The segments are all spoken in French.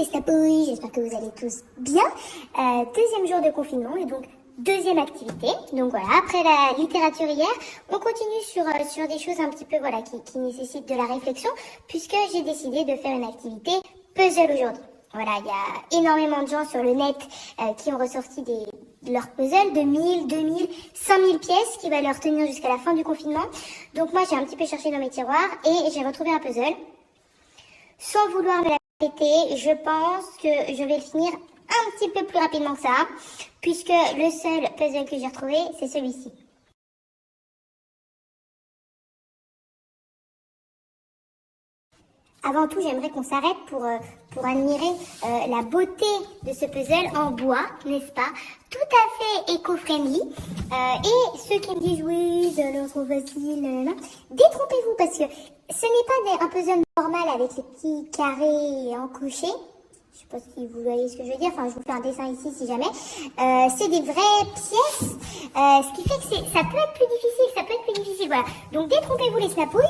les snapouilles, j'espère que vous allez tous bien. Deuxième jour de confinement et donc deuxième activité. Donc voilà, après la littérature hier, on continue sur des choses un petit peu voilà qui nécessitent de la réflexion puisque j'ai décidé de faire une activité puzzle aujourd'hui. Voilà, il y a énormément de gens sur le net qui ont ressorti leurs puzzles de 1000, 2000, 5000 pièces qui va leur tenir jusqu'à la fin du confinement. Donc moi j'ai un petit peu cherché dans mes tiroirs et j'ai retrouvé un puzzle. Sans vouloir me la péter, je pense que je vais le finir un petit peu plus rapidement que ça, puisque le seul puzzle que j'ai retrouvé, c'est celui-ci. Avant tout, j'aimerais qu'on s'arrête pour admirer la beauté de ce puzzle en bois, n'est-ce pas? Tout à fait éco-friendly. Et ceux qui me disent oui, ça a l'air trop facile, détrompez-vous parce que ce n'est pas un puzzle normal avec les petits carrés encochés. Je sais pas si vous voyez ce que je veux dire. Enfin, je vous fais un dessin ici si jamais. C'est des vraies pièces. Ce qui fait que ça peut être plus difficile, voilà. Donc détrompez-vous les snapouilles.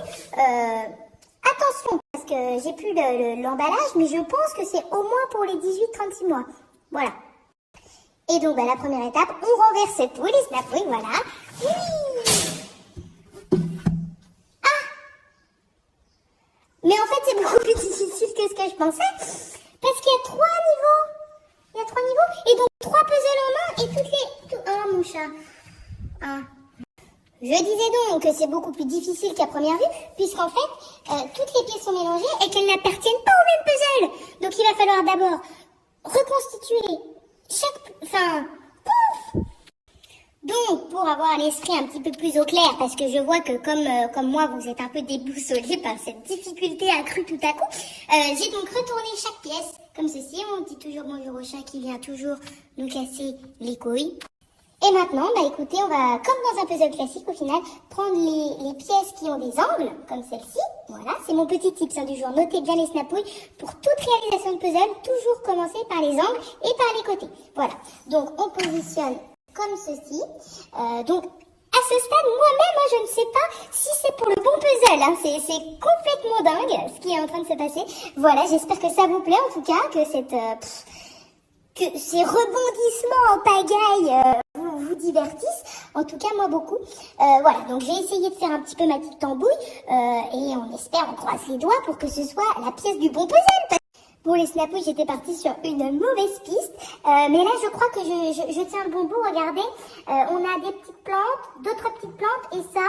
Attention, parce que j'ai plus l'emballage, mais je pense que c'est au moins pour les 18-36 mois. Voilà. Et donc, la première étape, on renverse tous les snapouilles, voilà. Oui. Ah! Mais en fait, c'est beaucoup plus difficile que ce que je pensais, parce qu'il y a 3 niveaux. Il y a 3 niveaux, et donc 3 puzzles en main, et Oh, mon chat. Ah. Je disais donc que c'est beaucoup plus difficile qu'à première vue, puisqu'en fait, toutes les pièces sont mélangées et qu'elles n'appartiennent pas au même puzzle. Donc il va falloir d'abord reconstituer pouf. Donc, pour avoir l'esprit un petit peu plus au clair, parce que je vois que comme moi, vous êtes un peu déboussolés par cette difficulté accrue tout à coup, j'ai donc retourné chaque pièce, comme ceci. On dit toujours bonjour au chat qui vient toujours nous casser les couilles. Et maintenant, écoutez, on va, comme dans un puzzle classique au final, prendre les pièces qui ont des angles, comme celle-ci. Voilà, c'est mon petit tips du jour. Notez bien les snapouilles. Pour toute réalisation de puzzle, toujours commencer par les angles et par les côtés. Voilà, donc on positionne comme ceci. Donc, à ce stade, moi-même, je ne sais pas si c'est pour le bon puzzle. C'est complètement dingue ce qui est en train de se passer. Voilà, j'espère que ça vous plaît en tout cas, que que ces rebondissements en pagaille vous divertissent. En tout cas, moi beaucoup. Voilà, donc j'ai essayé de faire un petit peu ma petite tambouille et on croise les doigts pour que ce soit la pièce du bon puzzle. Pour les snapouilles, j'étais partie sur une mauvaise piste. Mais là, je crois que je tiens le bon bout. Regardez, on a des petites plantes, d'autres petites plantes et ça.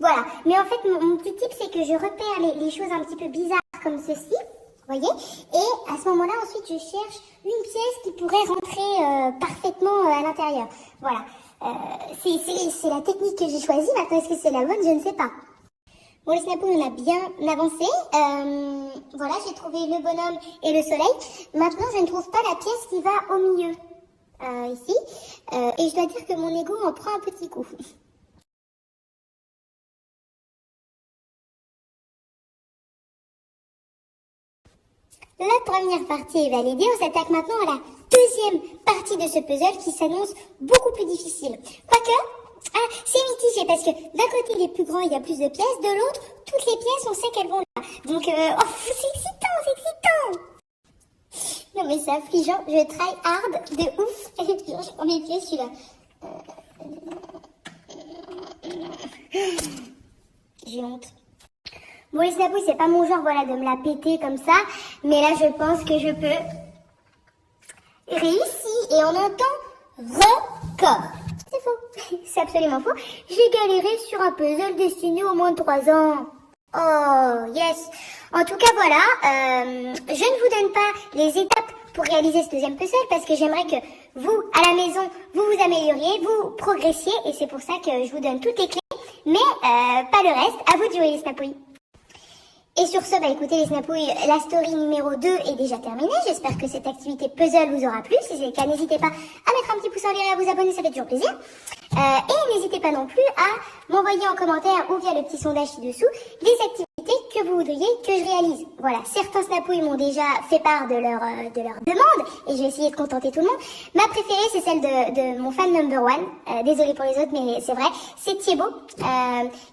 Voilà, mais en fait, mon petit tip, c'est que je repère les choses un petit peu bizarres comme ceci. Vous voyez? Et à ce moment-là, ensuite, je cherche une pièce qui pourrait rentrer parfaitement à l'intérieur. Voilà. C'est la technique que j'ai choisie. Maintenant, est-ce que c'est la bonne? Je ne sais pas. Bon, les snapouilles, on a bien avancé. Voilà, j'ai trouvé le bonhomme et le soleil. Maintenant, je ne trouve pas la pièce qui va au milieu. Ici. Et je dois dire que mon ego en prend un petit coup. La première partie est validée, on s'attaque maintenant à la deuxième partie de ce puzzle qui s'annonce beaucoup plus difficile. Quoique, c'est mitigé parce que d'un côté il est plus grand, il y a plus de pièces, de l'autre, toutes les pièces on sait qu'elles vont là. Donc, c'est excitant. Non mais c'est affligeant, je try hard de ouf. Je prends mes pieds, je suis là. J'ai honte. Bon, les snapouilles, c'est pas mon genre, voilà, de me la péter comme ça. Mais là, je pense que je peux réussir. Et on entend record. C'est faux. C'est absolument faux. J'ai galéré sur un puzzle destiné aux moins de 3 ans. Oh, yes. En tout cas, voilà. Je ne vous donne pas les étapes pour réaliser ce deuxième puzzle parce que j'aimerais que vous, à la maison, vous vous amélioriez, vous progressiez. Et c'est pour ça que je vous donne toutes les clés. Mais pas le reste. À vous de jouer, les snapouilles. Et sur ce, écoutez les snapouilles, la story numéro 2 est déjà terminée. J'espère que cette activité puzzle vous aura plu. Si c'est le cas, n'hésitez pas à mettre un petit pouce en l'air et à vous abonner, ça fait toujours plaisir. Et n'hésitez pas non plus à m'envoyer en commentaire ou via le petit sondage ci-dessous les activités que vous voudriez que je réalise. Voilà, certains snapouilles m'ont déjà fait part de leur demande et j'ai essayé de contenter tout le monde. Ma préférée, c'est celle de mon fan number one. Désolée pour les autres, mais c'est vrai. C'est Thibaut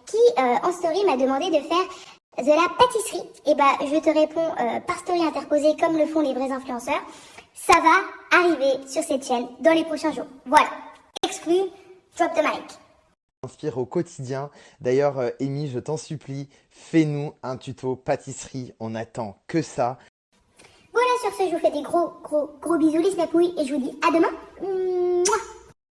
qui, en story, m'a demandé de faire De la pâtisserie, eh ben, je te réponds par story interposée comme le font les vrais influenceurs. Ça va arriver sur cette chaîne dans les prochains jours. Voilà, exclu, drop the mic. Inspire au quotidien. D'ailleurs, Amy, je t'en supplie, fais-nous un tuto pâtisserie. On attend que ça. Voilà, sur ce, je vous fais des gros bisous les snapouilles et je vous dis à demain. Mouah.